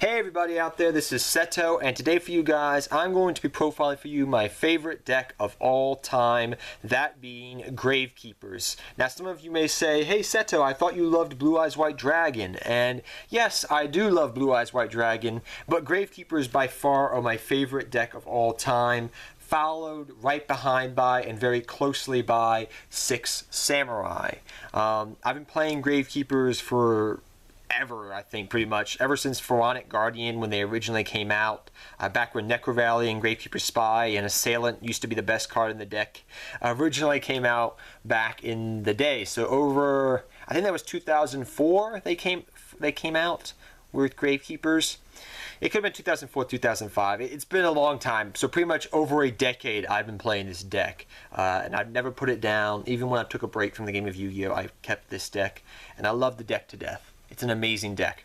Hey everybody out there, this is Seto, and today for you guys, I'm going to be profiling for you my favorite deck of all time, that being Gravekeepers. Now some of you may say, hey Seto, I thought you loved Blue Eyes White Dragon, and yes, I do love Blue Eyes White Dragon, but Gravekeepers by far are my favorite deck of all time, followed right behind by and very closely by Six Samurai. I've been playing Gravekeepers for ever, I think, pretty much ever since Pharaonic Guardian when they originally came out, back when Necro Valley and Gravekeeper Spy and Assailant used to be the best card in the deck, originally came out back in the day. So over, I think that was 2004 they came out with Gravekeepers. It could have been 2004, 2005. It's been a long time. So pretty much over a decade I've been playing this deck. And I've never put it down. Even when I took a break from the game of Yu-Gi-Oh! I kept this deck. And I love the deck to death. It's an amazing deck.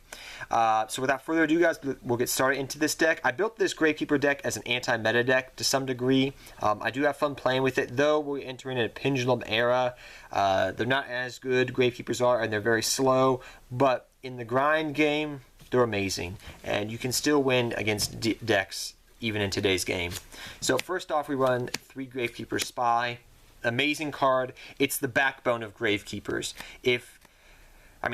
So without further ado, guys, we'll get started into this deck. I built this Gravekeeper deck as an anti-meta deck to some degree. I do have fun playing with it, though we're entering a pendulum era. They're not as good, Gravekeepers are, and they're very slow. But in the grind game, they're amazing. And you can still win against decks even in today's game. So first off, we run 3 Gravekeeper Spy. Amazing card. It's the backbone of Gravekeepers.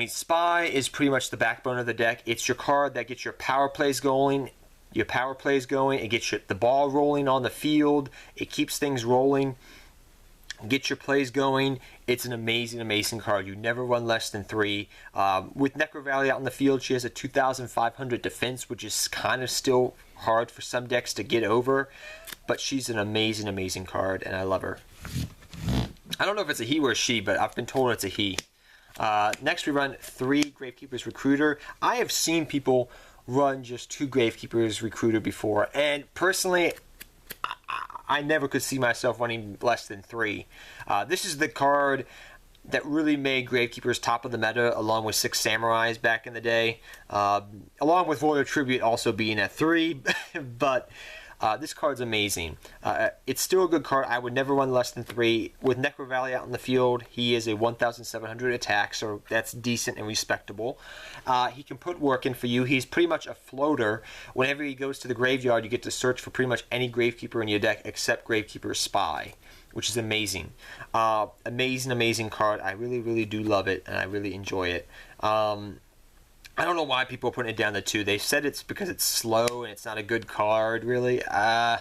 Spy is pretty much the backbone of the deck. It's your card that gets your power plays going. It gets the ball rolling on the field. It keeps things rolling. Get your plays going. It's an amazing, amazing card. You never run less than 3. With Necro Valley out in the field, she has a 2,500 defense, which is kind of still hard for some decks to get over. But she's an amazing, amazing card, and I love her. I don't know if it's a he or a she, but I've been told it's a he. Next we run 3 Gravekeepers Recruiter. I have seen people run just 2 Gravekeepers Recruiter before, and personally I never could see myself running less than 3. This is the card that really made Gravekeepers top of the meta, along with 6 Samurais back in the day, along with Royal Tribute also being at 3, but this card's amazing. It's still a good card. I would never run less than 3. With Necro Valley out in the field, he is a 1,700 attack, so that's decent and respectable. He can put work in for you. He's pretty much a floater. Whenever he goes to the graveyard, you get to search for pretty much any Gravekeeper in your deck except Gravekeeper Spy, which is amazing. Amazing card. I really, really do love it, and I really enjoy it. I don't know why people are putting it down to 2. They said it's because it's slow and it's not a good card, really. I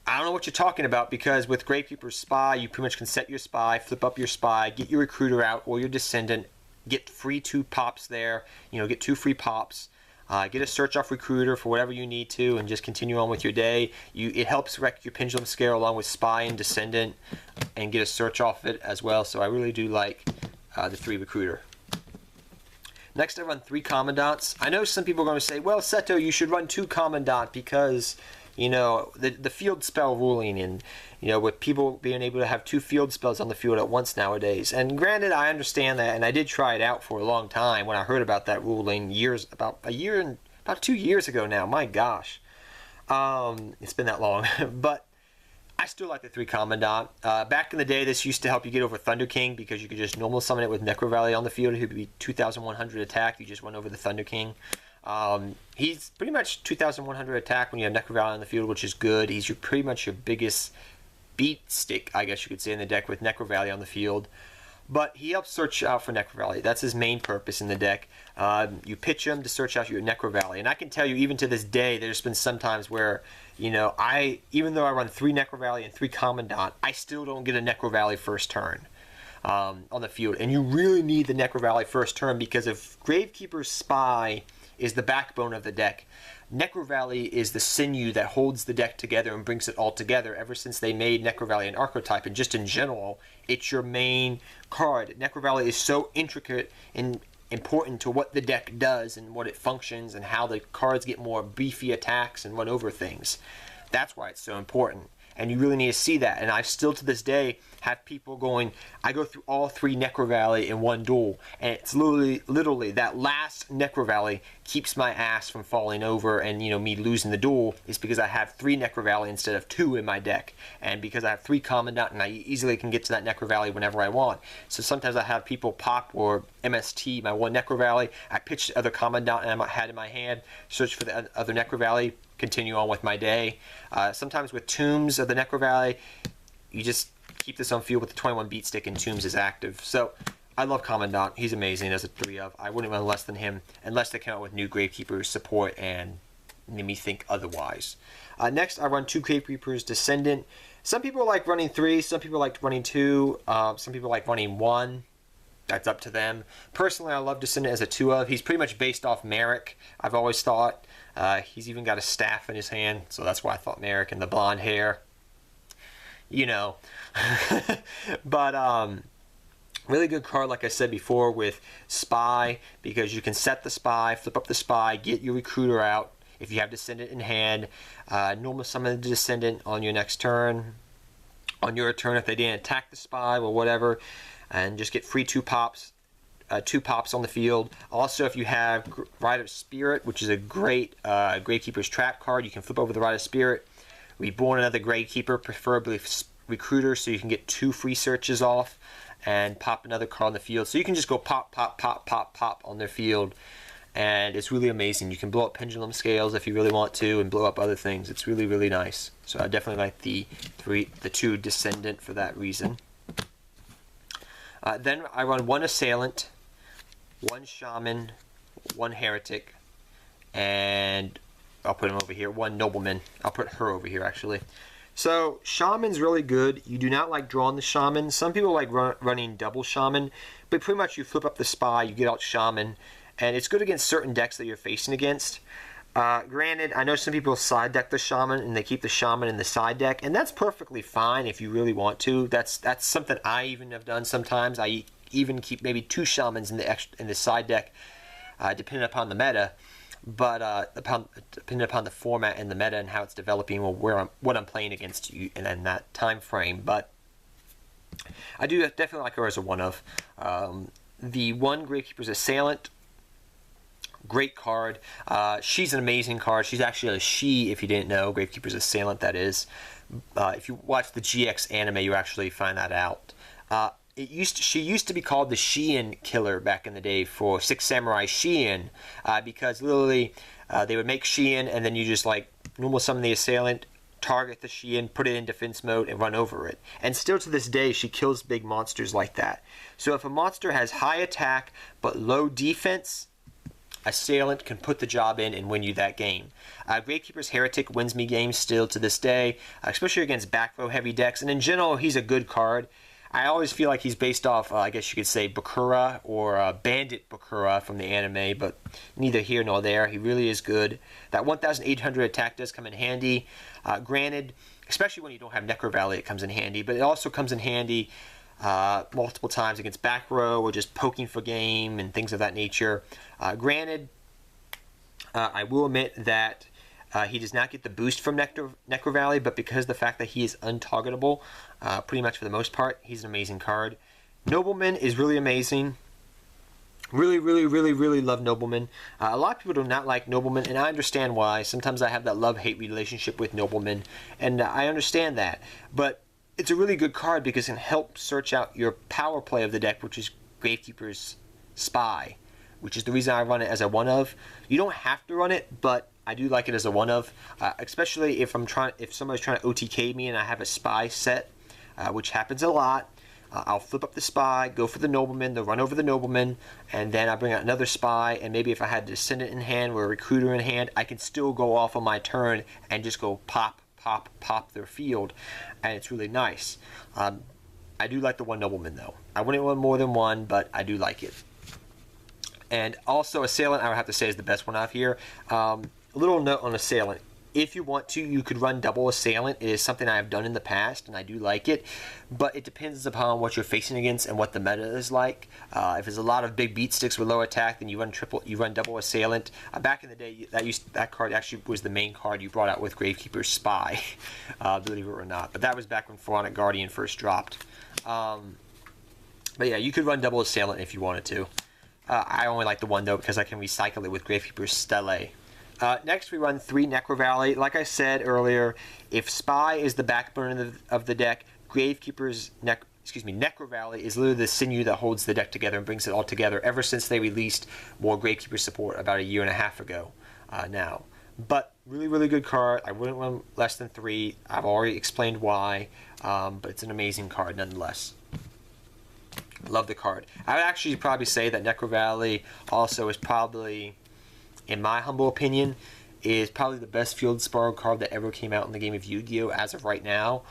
don't know what you're talking about, because with Gravekeeper Spy, you pretty much can set your Spy, flip up your Spy, get your Recruiter out or your Descendant, get free 2 pops there, get 2 free pops, get a search off Recruiter for whatever you need to, and just continue on with your day. It helps wreck your Pendulum Scare along with Spy and Descendant, and get a search off it as well, so I really do like the 3 Recruiter. Next I run 3 Commandants. I know some people are going to say, well Seto, you should run 2 Commandant because, the field spell ruling, and, with people being able to have 2 field spells on the field at once nowadays. And granted, I understand that, and I did try it out for a long time when I heard about that ruling about 2 years ago now. My gosh. It's been that long. But I still like the 3 Commandant. Back in the day, this used to help you get over Thunder King, because you could just normal summon it with Necro Valley on the field. He would be 2,100 attack. You just run over the Thunder King. He's pretty much 2,100 attack when you have Necro Valley on the field, which is good. He's pretty much your biggest beat stick, I guess you could say, in the deck with Necro Valley on the field. But he helps search out for Necro Valley. That's his main purpose in the deck. You pitch him to search out your Necro Valley. And I can tell you, even to this day, there's been some times where, even though I run 3 Necro Valley and 3 Commandant, I still don't get a Necro Valley first turn on the field. And you really need the Necro Valley first turn, because if Gravekeeper Spy is the backbone of the deck, Necro Valley is the sinew that holds the deck together and brings it all together. Ever since they made Necro Valley an archetype, and just in general, it's your main card. Necro Valley is so intricate and important to what the deck does and what it functions and how the cards get more beefy attacks and run over things. That's why it's so important. and you really need to see that. And I still to this day have people going, I go through all 3 Necro Valley in one duel, and it's literally that last Necro Valley keeps my ass from falling over and me losing the duel, is because I have 3 Necro Valley instead of 2 in my deck, and because I have 3 Commandant and I easily can get to that Necro Valley whenever I want. So sometimes I have people pop or MST my 1 Necro Valley, I pitch the other Commandant and I had in my hand, search for the other Necro Valley, continue on with my day. Sometimes with Tombs of the Necro Valley, you just keep this on field with the 21 beat stick and Tombs is active. So I love Commandant. He's amazing as a 3 of. I wouldn't run less than him unless they come out with new Gravekeepers support and made me think otherwise. Next, I run 2 Gravekeepers Descendant. Some people like running 3, some people like running 2, some people like running 1. That's up to them. Personally, I love Descendant as a 2 of. He's pretty much based off Merrick, I've always thought. He's even got a staff in his hand, so that's why I thought Merrick, and the blonde hair. But really good card, like I said before, with Spy, because you can set the Spy, flip up the Spy, get your Recruiter out if you have Descendant in hand, normal summon the Descendant on your next turn, on your turn if they didn't attack the Spy or whatever, and just get free 2 pops. 2 pops on the field. Also, if you have Rite of Spirit, which is a great Gravekeeper's Trap card, you can flip over the Rite of Spirit, reborn another Gravekeeper, preferably Recruiter, so you can get 2 free searches off, and pop another card on the field. So you can just go pop, pop, pop, pop, pop on their field, and it's really amazing. You can blow up Pendulum Scales if you really want to, and blow up other things. It's really, really nice. So I definitely like the 2 Descendant for that reason. Then I run 1 Assailant, 1 Shaman, 1 Heretic, and I'll put him over here, 1 Nobleman. I'll put her over here, actually. So, Shaman's really good. You do not like drawing the Shaman. Some people like running double Shaman, but pretty much you flip up the Spy, you get out Shaman, and it's good against certain decks that you're facing against. Granted, I know some people side deck the Shaman, and they keep the Shaman in the side deck, and that's perfectly fine if you really want to. That's something I even have done sometimes. I even keep maybe 2 Shamans in the side deck, depending upon the meta. But depending upon the format and the meta and how it's developing, or what I'm playing against you in that time frame. But I do definitely like her as a 1 of. The 1 Gravekeeper's Assailant, great card. She's an amazing card. She's actually a she, if you didn't know. Gravekeeper's Assailant, that is. If you watch the GX anime, you actually find that out. She used to be called the Shein Killer back in the day for 6 Samurai Shein, because literally they would make Shein, and then you just like normal summon the Assailant, target the Shein, put it in defense mode, and run over it. And still to this day, she kills big monsters like that. So if a monster has high attack but low defense, Assailant can put the job in and win you that game. Gravekeeper's Heretic wins me games still to this day, especially against back row heavy decks, and in general, he's a good card. I always feel like he's based off, I guess you could say, Bakura or Bandit Bakura from the anime, but neither here nor there. He really is good. That 1,800 attack does come in handy. Granted, especially when you don't have Necro Valley, it comes in handy, but it also comes in handy multiple times against back row or just poking for game and things of that nature. Granted, I will admit that he does not get the boost from Necro Valley, but because of the fact that he is untargetable, pretty much for the most part, he's an amazing card. Nobleman is really amazing. Really, really, really, really love Nobleman. A lot of people do not like Nobleman, and I understand why. Sometimes I have that love-hate relationship with Nobleman, and I understand that. But it's a really good card because it can help search out your power play of the deck, which is Gravekeeper's Spy, which is the reason I run it as a 1 of. You don't have to run it, but I do like it as a 1 of, especially if somebody's trying to OTK me and I have a Spy set, which happens a lot. I'll flip up the Spy, go for the Nobleman, they'll run over the Nobleman, and then I bring out another Spy, and maybe if I had Descendant in hand or a Recruiter in hand, I can still go off on my turn and just go pop, pop, pop their field, and it's really nice. I do like the 1 Nobleman, though. I wouldn't want more than 1, but I do like it. And also, Assailant, I would have to say, is the best one out here. A little note on Assailant. If you want to, you could run double assailant. It is something I have done in the past, and I do like it. But it depends upon what you're facing against and what the meta is like. If there's a lot of big beat sticks with low attack, then you run double assailant. Back in the day, that card actually was the main card you brought out with Gravekeeper's Spy, believe it or not. But that was back when Pharaonic Guardian first dropped. But yeah, you could run double assailant if you wanted to. I only like the one though because I can recycle it with Gravekeeper's Stele. Next, we run 3 Necro Valley. Like I said earlier, if Spy is the backbone of the deck, Gravekeeper's Necro Valley is literally the sinew that holds the deck together and brings it all together. Ever since they released more Gravekeeper support about a year and a half ago, now. But really, really good card. I wouldn't run less than 3. I've already explained why, but it's an amazing card nonetheless. Love the card. I would actually probably say that Necro Valley also is probably, in my humble opinion, is probably the best Field Spar card that ever came out in the game of Yu-Gi-Oh! As of right now.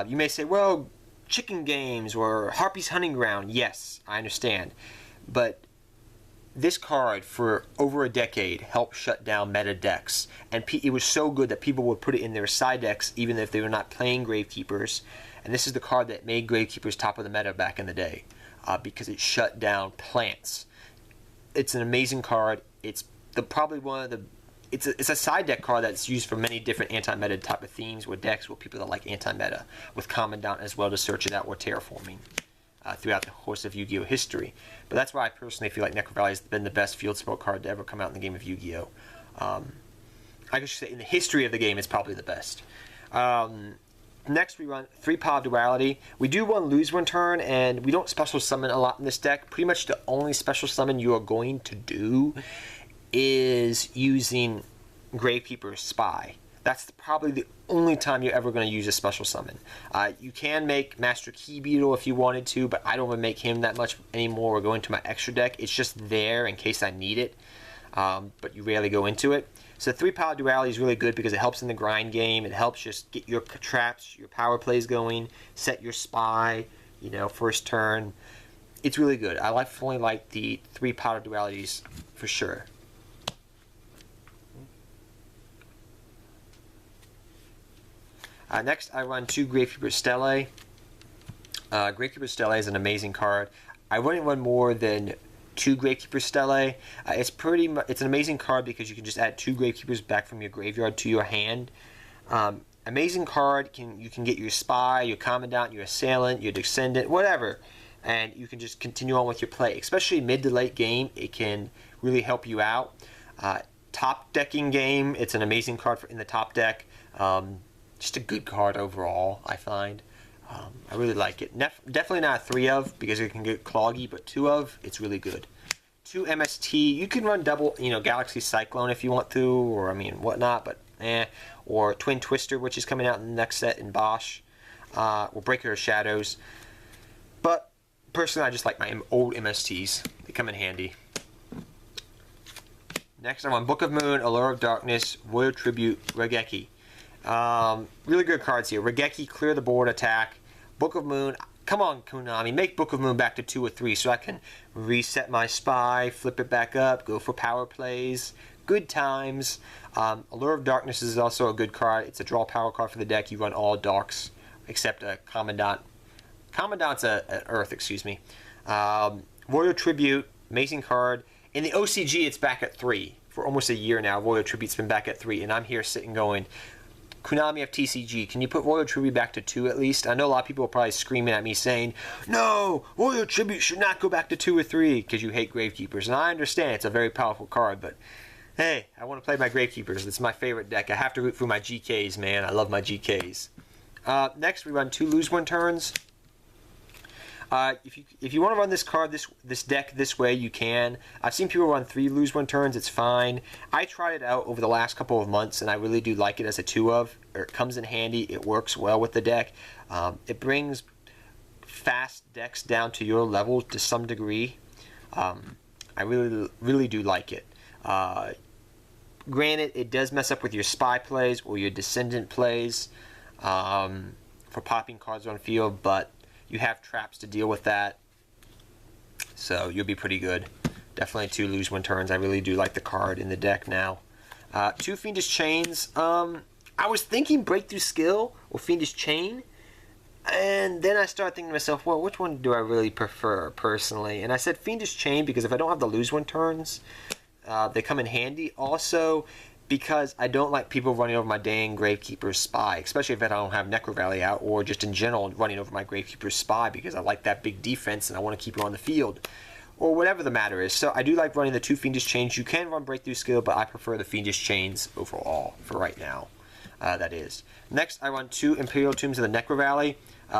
You may say, well, Chicken Games or Harpy's Hunting Ground. Yes, I understand. But this card, for over a decade, helped shut down meta decks. And it was so good that people would put it in their side decks even if they were not playing Gravekeepers. And this is the card that made Gravekeepers top of the meta back in the day. Because it shut down plants. It's an amazing card. It's probably one of the it's a side deck card that's used for many different anti-meta type of themes with decks with people that like anti-meta, with Commandant as well to search it out, or terraforming throughout the course of Yu-Gi-Oh! History. But that's why I personally feel like Necro Valley has been the best field spell card to ever come out in the game of Yu-Gi-Oh! I could say in the history of the game, it's probably the best. Next, we run 3 Power of Duality. We do one lose one turn, and we don't special summon a lot in this deck. Pretty much the only special summon you are going to do is using Gravekeeper's Spy. That's probably the only time you're ever going to use a special summon. You can make Master Key Beetle if you wanted to, but I don't even make him that much anymore or go into my extra deck. It's just there in case I need it, but you rarely go into it. So 3 Power Duality is really good because it helps in the grind game. It helps just get your traps, your power plays going, set your Spy, first turn. It's really good. I definitely like the 3 Power Dualities for sure. Next, I run 2 Gravekeeper Stele. Gravekeeper Stele is an amazing card. I wouldn't run more than 2 Gravekeeper Stele. It's an amazing card because you can just add 2 Gravekeepers back from your graveyard to your hand. Amazing card. You can get your Spy, your Commandant, your Assailant, your Descendant, whatever, and you can just continue on with your play. Especially mid to late game, it can really help you out. Top decking game, it's an amazing card in the top deck. Just a good card overall, I find. I really like it. Definitely not a 3 of because it can get cloggy, but 2 of, it's really good. 2 MST, you can run double, Galaxy Cyclone if you want to, or whatnot, but or Twin Twister, which is coming out in the next set in Bosch, or Breaker of Shadows. But personally, I just like my old MSTs. They come in handy. Next, I'm on Book of Moon, Allure of Darkness, Royal Tribute, Regeki. Really good cards here. Regeki, clear the board attack. Book of Moon, come on Konami, make Book of Moon back to 2 or 3 so I can reset my Spy, flip it back up, go for power plays. Good times. Allure of Darkness is also a good card. It's a draw power card for the deck. You run all darks except a Commandant. Commandant's an Earth, excuse me. Royal Tribute, amazing card. In the OCG, it's back at 3. For almost a year now, Royal Tribute's been back at 3, and I'm here sitting going, Konami of TCG, can you put Royal Tribute back to 2 at least? I know a lot of people are probably screaming at me saying, no, Royal Tribute should not go back to 2 or 3 because you hate Gravekeepers. And I understand it's a very powerful card, but hey, I want to play my Gravekeepers. It's my favorite deck. I have to root for my GKs, man. I love my GKs. Next, we run 2 lose one turns. If you want to run this card, this deck this way, you can. I've seen people run 3 lose one turns. It's fine. I tried it out over the last couple of months, and I really do like it as a 2 of. It comes in handy. It works well with the deck. It brings fast decks down to your level to some degree. I really do like it. Granted, it does mess up with your Spy plays or your Descendant plays for popping cards on field, but you have traps to deal with that, so you'll be pretty good. Definitely 2 lose one turns. I really do like the card in the deck now. Two Fiendish Chains. I was thinking Breakthrough Skill or Fiendish Chain. And then I started thinking to myself, well, which one do I really prefer personally? And I said Fiendish Chain because if I don't have the lose one turns, they come in handy. Also, because I don't like people running over my dang Gravekeeper's Spy, especially if I don't have Necro Valley out, or just in general running over my Gravekeeper's Spy because I like that big defense and I want to keep her on the field, or whatever the matter is. So I do like running the two Fiendish Chains. You can run Breakthrough Skill, but I prefer the Fiendish Chains overall for right now. That is. Next, I run two Imperial Tombs of the Necro Valley.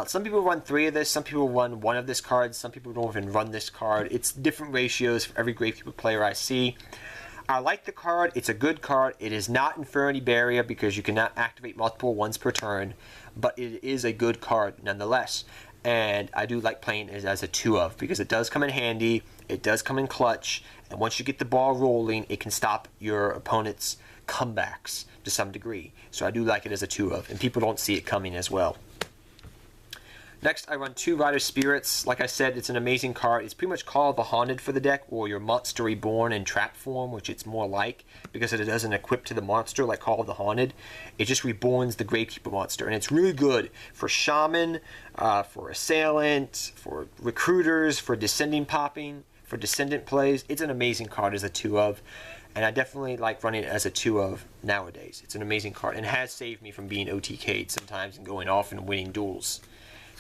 Some people run 3 of this, some people run 1 of this card, some people don't even run this card. It's different ratios for every Gravekeeper player I see. I like the card. It's a good card. It is not Infernity Barrier because you cannot activate multiple ones per turn, but it is a good card nonetheless. And I do like playing it as a 2 of because it does come in handy, it does come in clutch, and once you get the ball rolling, it can stop your opponent's comebacks to some degree. So I do like it as a 2 of, and people don't see it coming as well. Next, I run 2 Rider Spirits. Like I said, it's an amazing card. It's pretty much Call of the Haunted for the deck, or your Monster Reborn in trap form, which it's more like, because it doesn't equip to the monster like Call of the Haunted. It just reborns the Gravekeeper monster, and it's really good for Shaman, for Assailant, for Recruiters, for Descending Popping, for Descendant plays. It's an amazing card as a 2 of, and I definitely like running it as a 2 of nowadays. It's an amazing card, and has saved me from being OTK'd sometimes and going off and winning duels.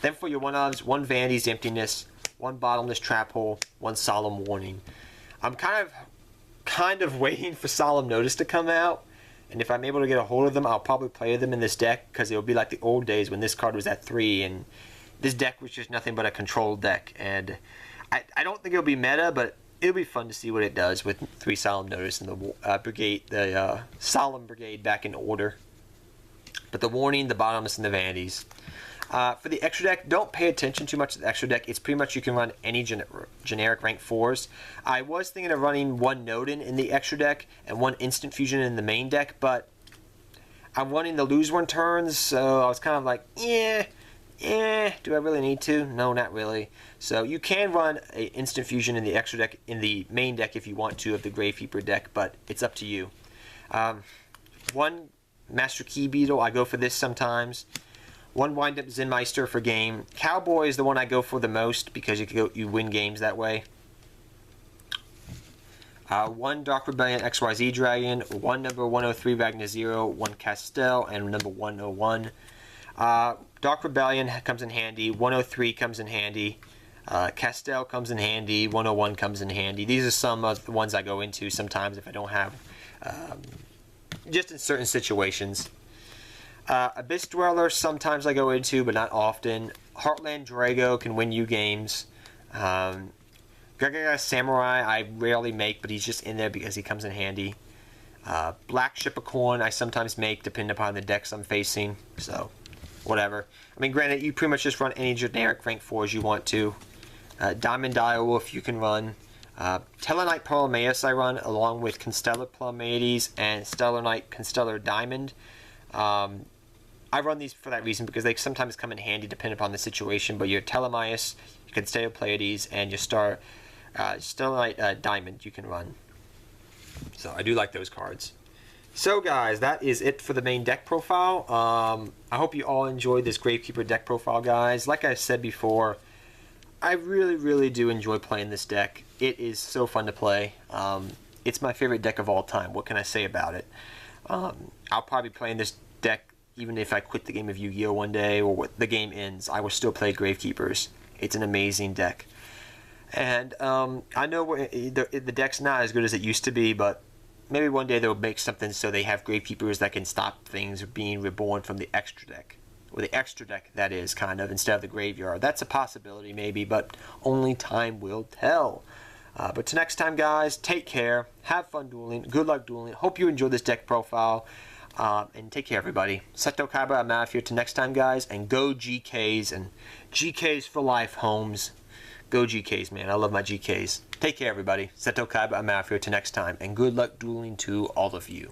Then for your 1-ofs, 1 Vanity's Emptiness, 1 Bottomless Trap Hole, 1 Solemn Warning. I'm kind of waiting for Solemn Notice to come out, and if I'm able to get a hold of them, I'll probably play them in this deck, because it'll be like the old days when this card was at 3, and this deck was just nothing but a controlled deck. And I don't think it'll be meta, but it'll be fun to see what it does with 3 Solemn Notice and the brigade, the Solemn Brigade back in order. But the Warning, the Bottomless, and the Vanities. For the extra deck, don't pay attention too much to the extra deck. It's pretty much you can run any generic rank 4s. I was thinking of running 1 Nodin in the extra deck and 1 Instant Fusion in the main deck, but I'm running the lose 1 turns, so I was kind of like, do I really need to? No, not really. So you can run an Instant Fusion in the extra deck, in the main deck if you want to, of the Gravekeeper deck, but it's up to you. 1 Master Key Beetle, I go for this sometimes. 1 Wind-Up Zenmeister for game. Cowboy is the one I go for the most because you win games that way. 1 Dark Rebellion XYZ Dragon, 1 number 103 Wagner Zero, 1 Castell, and number 101. Dark Rebellion comes in handy, 103 comes in handy, Castell comes in handy, 101 comes in handy. These are some of the ones I go into sometimes if I don't have, just in certain situations. Abyss Dweller sometimes I go into, but not often. Heartland Drago can win you games. Gregor Samurai I rarely make, but he's just in there because he comes in handy. Black Shipacorn I sometimes make, depending upon the decks I'm facing. So, whatever. I mean, granted, you pretty much just run any generic rank 4s you want to. Diamond Direwolf you can run. Tellarknight Ptolemaeus I run, along with Constellar Pleiades and Stellar Knight Constellar Diamond. I run these for that reason because they sometimes come in handy depending upon the situation, but your Ptolemaeus, your Constellar Pleiades, and your Stellar Knight Diamond you can run. So I do like those cards. So guys, that is it for the main deck profile. I hope you all enjoyed this Gravekeeper deck profile, guys. Like I said before, I really do enjoy playing this deck. It is so fun to play. It's my favorite deck of all time. What can I say about it? I'll probably be playing this deck even if I quit the game of Yu-Gi-Oh! One day or the game ends. I will still play Gravekeepers. It's an amazing deck. And I know the deck's not as good as it used to be, but maybe one day they'll make something so they have Gravekeepers that can stop things being reborn from the extra deck. Or the extra deck, that is, kind of, instead of the graveyard. That's a possibility, maybe, but only time will tell. But till next time, guys, take care. Have fun dueling. Good luck dueling. Hope you enjoyed this deck profile. And take care, everybody. Seto Kaiba, I'm out of here. Till next time, guys. And go GKs. And GKs for life, Holmes. Go GKs, man. I love my GKs. Take care, everybody. Seto Kaiba, I'm out of here. Till next time. And good luck dueling to all of you.